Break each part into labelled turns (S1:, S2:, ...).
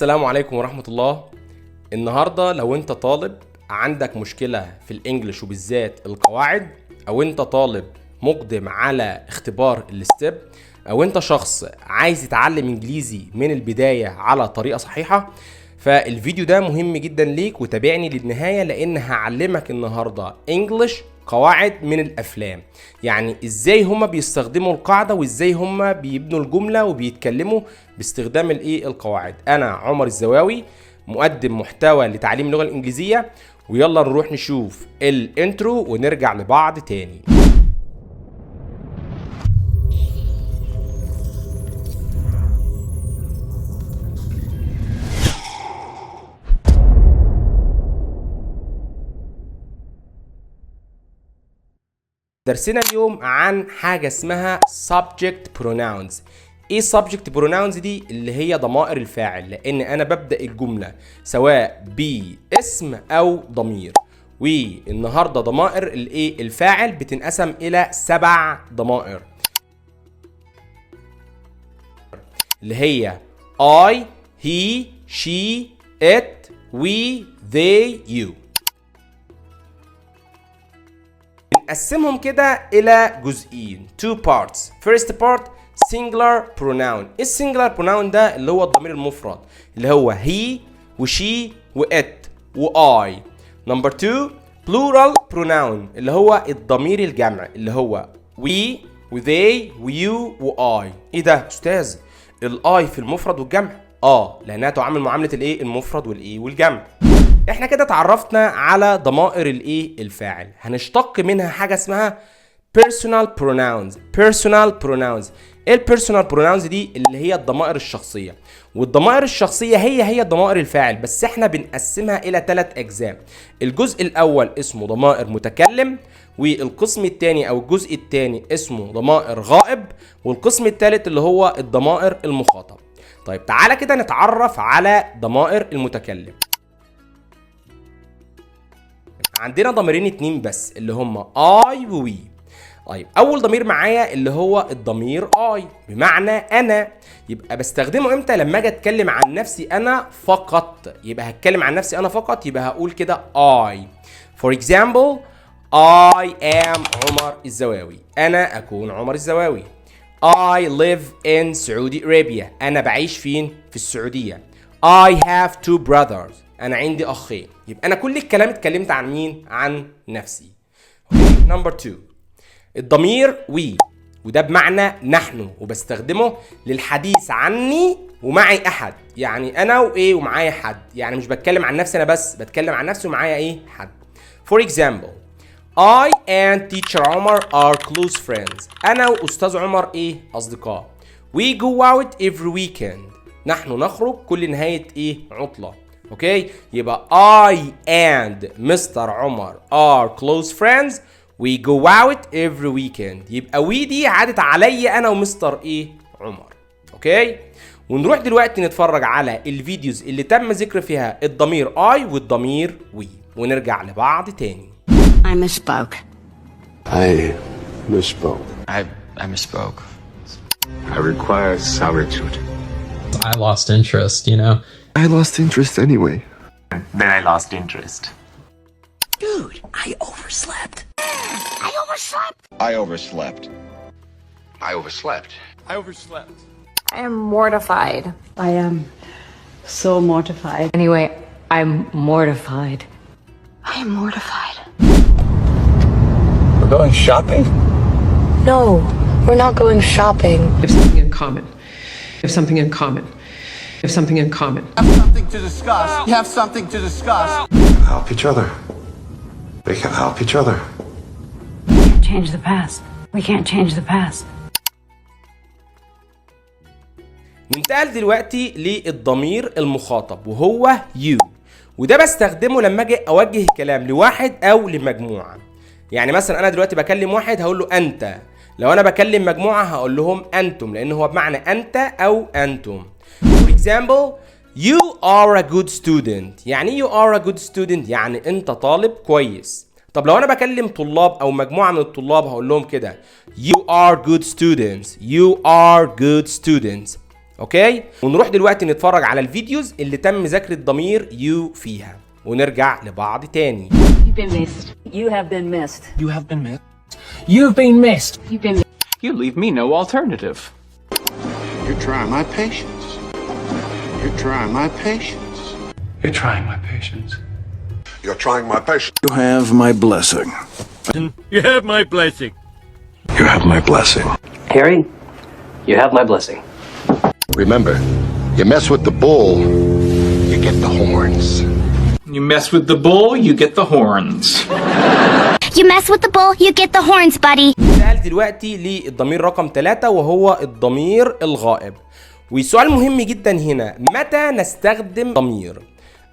S1: السلام عليكم ورحمة الله. النهاردة لو انت طالب عندك مشكلة في الانجليش وبالذات القواعد، او انت طالب مقدم على اختبار الستيب، او انت شخص عايز يتعلم انجليزي من البداية على طريقة صحيحة، فالفيديو ده مهم جدا ليك وتابعني للنهاية، لان هعلمك النهاردة انجليش قواعد من الافلام. يعني ازاي هما بيستخدموا القاعدة وازاي هما بيبنوا الجملة وبيتكلموا باستخدام القواعد. انا عمر الزواوي، مقدم محتوى لتعليم اللغة الانجليزية، ويلا نروح نشوف الانترو ونرجع لبعض تاني. درسنا اليوم عن حاجة اسمها subject pronouns. ايه subject pronouns دي؟ اللي هي ضمائر الفاعل، لان انا ببدأ الجملة سواء باسم او ضمير. والنهاردة ضمائر الفاعل بتنقسم الى 7 ضمائر، اللي هي I, he, she, it, we, they, you. نقسمهم كده الى جزئين، 2 parts. first part singular pronoun. السنجلر pronoun ده اللي هو الضمير المفرد، اللي هو he وشي وات واي. نمبر 2 plural pronoun، اللي هو الضمير الجمع، اللي هو we وthey ويو واي. ايه ده استاذ؟ الاي في المفرد والجمع؟ لانها تعامل معامله المفرد والجمع. احنا كده اتعرفنا على ضمائر الفاعل. هنشتق منها حاجه اسمها personal pronouns. personal pronouns. ايه البيرسونال بروناونز دي؟ اللي هي الضمائر الشخصيه. والضمائر الشخصيه هي ضمائر الفاعل، بس احنا بنقسمها الى 3 اجزاء. الجزء الاول اسمه ضمائر متكلم، والقسم الثاني او الجزء الثاني اسمه ضمائر غائب، والقسم الثالث اللي هو الضمائر المخاطب. طيب تعالى كده نتعرف على ضمائر المتكلم. عندنا ضميرين 2 بس، اللي هم I و we. طيب اول ضمير معايا اللي هو الضمير I، بمعنى انا. يبقى بستخدمه امتى؟ لما اجي اتكلم عن نفسي انا فقط. يبقى هتكلم عن نفسي انا فقط، يبقى هقول كده I. For example, I am عمر الزواوي. انا اكون عمر الزواوي. I live in Saudi Arabia. انا بعيش فين؟ في السعودية. I have 2 brothers. انا عندي اخين. يبقى انا كل الكلام اتكلمت عن مين؟ عن نفسي. نمبر 2 الضمير we، وده بمعنى نحن، وبستخدمه للحديث عني ومعي احد. يعني انا ومعايا حد، يعني مش بتكلم عن نفسي انا بس، بتكلم عن نفسي ومعايا حد. For example, I and teacher عمر are close friends. انا واستاذ عمر اصدقاء. We go out every weekend. نحن نخرج كل نهاية عطلة. اوكي، يبقى I and Mr. عمر are close friends. We go out every weekend. يبقى we دي عادت علي انا ومستر عمر. اوكي، ونروح دلوقتي نتفرج على الفيديوز اللي تم ذكر فيها الضمير I والضمير we، ونرجع لبعض تاني.
S2: I misspoke.
S3: I misspoke.
S4: I misspoke.
S3: I require solitude.
S5: I lost interest, you know.
S3: I lost interest anyway.
S4: Then I lost interest.
S2: Dude, I overslept.
S3: I overslept.
S6: I overslept.
S4: I overslept.
S7: I am mortified.
S8: I am so mortified.
S7: Anyway, I'm mortified.
S2: I am mortified.
S6: We're going shopping?
S7: No, we're not going shopping.
S9: We have something in common. We have something in common. We have something in common.
S6: Have something to discuss. You have something to discuss.
S3: Help each other. We can help each other.
S2: We can't change the past. We can't change the past.
S1: ننتقل دلوقتي للضمير المخاطب وهو you، وده بستخدمه لما اجي اوجه كلام لواحد او لمجموعه. يعني مثلا انا دلوقتي بكلم واحد هقول له انت، لو انا بكلم مجموعه هقول لهم انتم، لان هو بمعنى انت او انتم. For example, you are a good student. يعني you are a good student يعني انت طالب كويس. طب لو انا بكلم طلاب او مجموعه من الطلاب هقول لهم كده you are good students. you are good students. اوكي، ونروح دلوقتي نتفرج على الفيديوز اللي تم ذكر الضمير يو فيها ونرجع لبعض تاني.
S2: You've been missed. You have been missed.
S10: You have been missed. You've been missed.
S2: You've been
S10: You leave me no alternative.
S6: You're trying my patience. You're trying my patience.
S3: You're trying my patience.
S6: You're trying my patience.
S3: You have my blessing.
S10: You have my blessing.
S3: You have my blessing.
S10: Harry, you have my blessing.
S3: Remember, you mess with the bull, you get the horns.
S10: You mess with the bull, you get the horns.
S11: You mess with the bull, you get the horns, buddy.
S1: سأل دلوقتي للضمير رقم 3 وهو الضمير الغائب. وسؤال مهم جدا هنا، متى نستخدم ضمير؟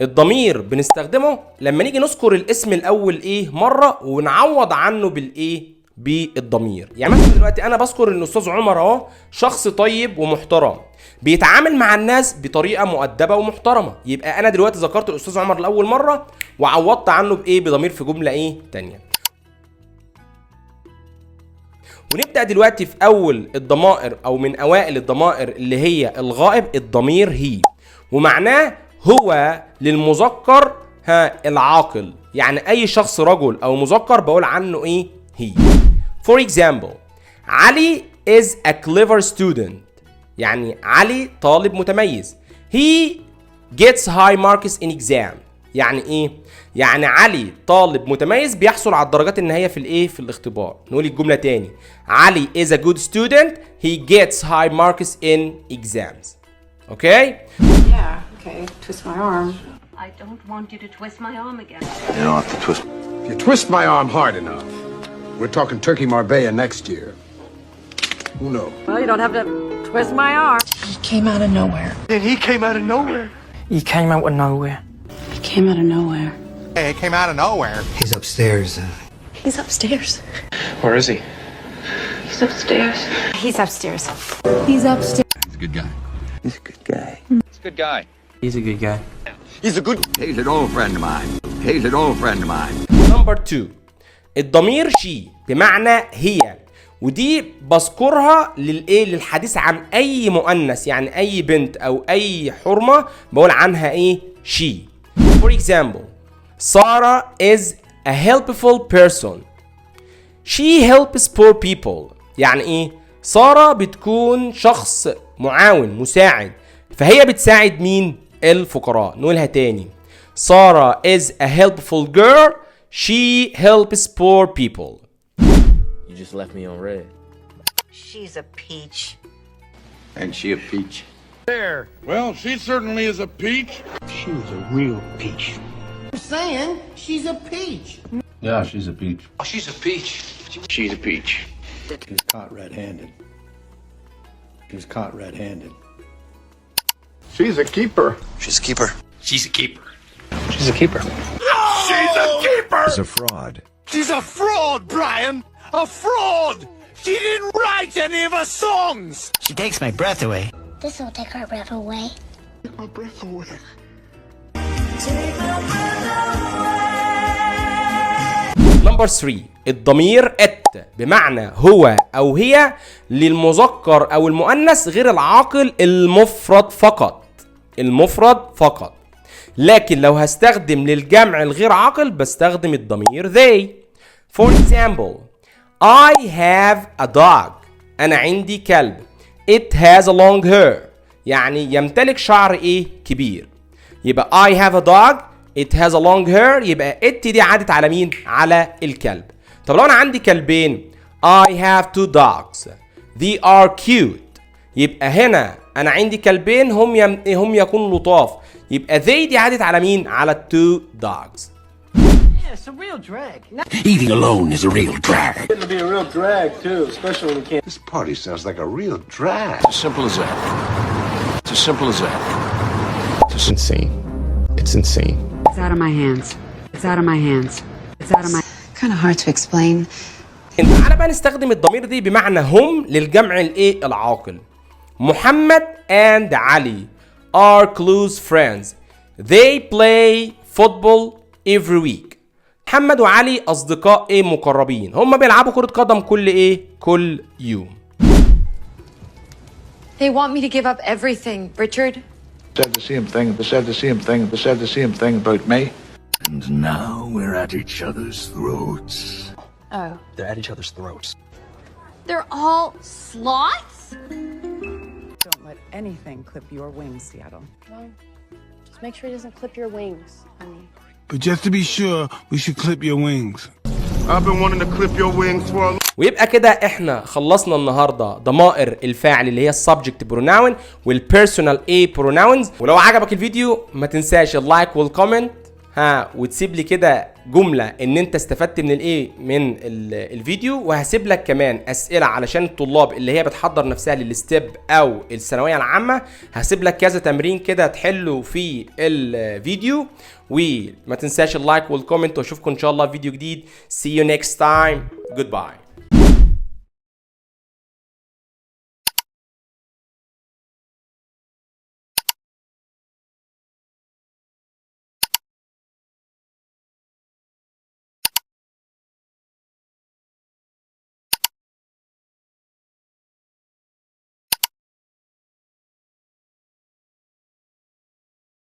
S1: الضمير بنستخدمه لما نيجي نذكر الاسم الاول ايه مره ونعوض عنه بالايه بالضمير. يعني مثلا دلوقتي انا بذكر ان الاستاذ عمر اهو شخص طيب ومحترم بيتعامل مع الناس بطريقه مؤدبه ومحترمه، يبقى انا دلوقتي ذكرت الاستاذ عمر لاول مره وعوضت عنه بايه بضمير في جمله ايه تانية. ونبدا دلوقتي في اول الضمائر او من اوائل الضمائر اللي هي الغائب الضمير هي، ومعناه هو للمذكر العاقل، يعني اي شخص رجل او مذكر بقول عنه ايه هي. For example, علي is a clever student، يعني علي طالب متميز. He gets high marks in exam، يعني ايه؟ يعني علي طالب متميز بيحصل على الدرجات النهائية في الايه في الاختبار. نقول الجملة تاني، علي is a good student, he gets high marks in exams. Okay?
S2: Yeah, okay. Twist my arm. I don't want you to twist my arm again.
S3: You don't have to twist. If you twist my arm hard enough, we're talking Turkey Marbella next year. Who knows?
S2: Well, you don't have to twist my arm.
S7: He came out of nowhere.
S6: And he came out of nowhere.
S10: You came out of nowhere.
S7: He came out of nowhere.
S6: Hey, he came out of nowhere.
S12: He's upstairs.
S7: He's upstairs.
S10: Where is he?
S7: He's upstairs.
S2: He's upstairs.
S7: He's upstairs.
S3: He's a good guy.
S12: He's a good guy.
S10: He's a good guy. He's a good guy.
S6: He's a good.
S12: He's an old friend of mine. He's an old friend of mine.
S1: Number 2 الضمير she بمعنى هي، ودي بذكرها للايه للحديث عن اي مؤنث، يعني اي بنت او اي حرمه بقول عنها ايه she. For example, Sarah is a helpful person. She helps poor people. يعني ايه؟ سارة بتكون شخص معاون مساعد، فهي بتساعد مين؟ الفقراء. نقولها تاني، سارة is a helpful girl. She helps poor people.
S10: You just left me on red.
S7: She's a peach.
S3: And she a peach.
S6: Well, she certainly is a peach.
S12: She was a real peach.
S6: I'm saying she's a peach.
S3: Yeah, she's a peach.
S6: Oh, she's a peach.
S3: She's a peach.
S12: She was caught red-handed. She was caught red-handed.
S3: She's a keeper.
S6: She's a keeper.
S10: She's a keeper. She's a keeper.
S6: She's a keeper.
S3: She's a fraud.
S6: She's a fraud, Brian. A fraud. She didn't write any of her songs.
S12: She takes my breath away.
S11: This will take our breath away.
S6: Take my breath away.
S1: Number 3 الضمير it بمعنى هو او هي للمذكر او المؤنث غير العاقل المفرد فقط. المفرد فقط. لكن لو هستخدم للجمع الغير عاقل بستخدم الضمير they. For example, I have a dog. أنا عندي كلب. It has a long hair. يعني يمتلك شعر إيه؟ كبير. يبقى I have a dog. It has a long hair. يبقى it دي عادت على مين؟ على الكلب. طب لو أنا عندي كلبين I have 2 dogs. They are cute. يبقى هنا أنا عندي كلبين هم يكونوا لطاف. يبقى they دي عادت على مين؟ على 2 dogs.
S10: It's a real drag.
S12: Eating alone is a real drag.
S10: It'll be a real drag too, especially when you can't.
S3: This party sounds like a real drag.
S6: As simple as that. It's as simple as that.
S5: It's insane. It's insane.
S2: It's out of my hands. It's out of my hands. It's out of my.
S7: Kind of hard to explain.
S1: تعالى بقى نستخدم الضمير دي بمعنى هم للجمع الايه العاقل. محمد and علي are close friends. They play football every week. محمد وعلي اصدقاء ايه مقربين، هم بيلعبوا كرة قدم كل ايه كل يوم.
S2: They want me to give up everything, Richard.
S6: Said the same thing, they said the same thing, they said the same thing about me.
S3: And now we're at each other's throats.
S2: Oh.
S12: They're at each other's throats.
S2: They're all sloths?
S8: Don't let anything clip your wings, Seattle.
S2: Well, just make sure it doesn't clip your wings, honey.
S6: But just to be sure, we should clip your wings. I've been wanting to clip your wings for a
S1: ويبقى كده احنا خلصنا النهارده ضمائر الفاعل اللي هي السبجكت بروناون والبيرسونال اي بروناونز. ولو عجبك الفيديو ما تنساش اللايك والكومنت وتسيب لي كده جمله ان انت استفدت من الايه من الفيديو. وهسيب لك كمان اسئله علشان الطلاب اللي هي بتحضر نفسها للستيب او الثانويه العامه. هسيب لك كذا تمرين كده تحله في الفيديو. وما تنساش اللايك والكومنت واشوفكم ان شاء الله في فيديو جديد. See you next time. Goodbye.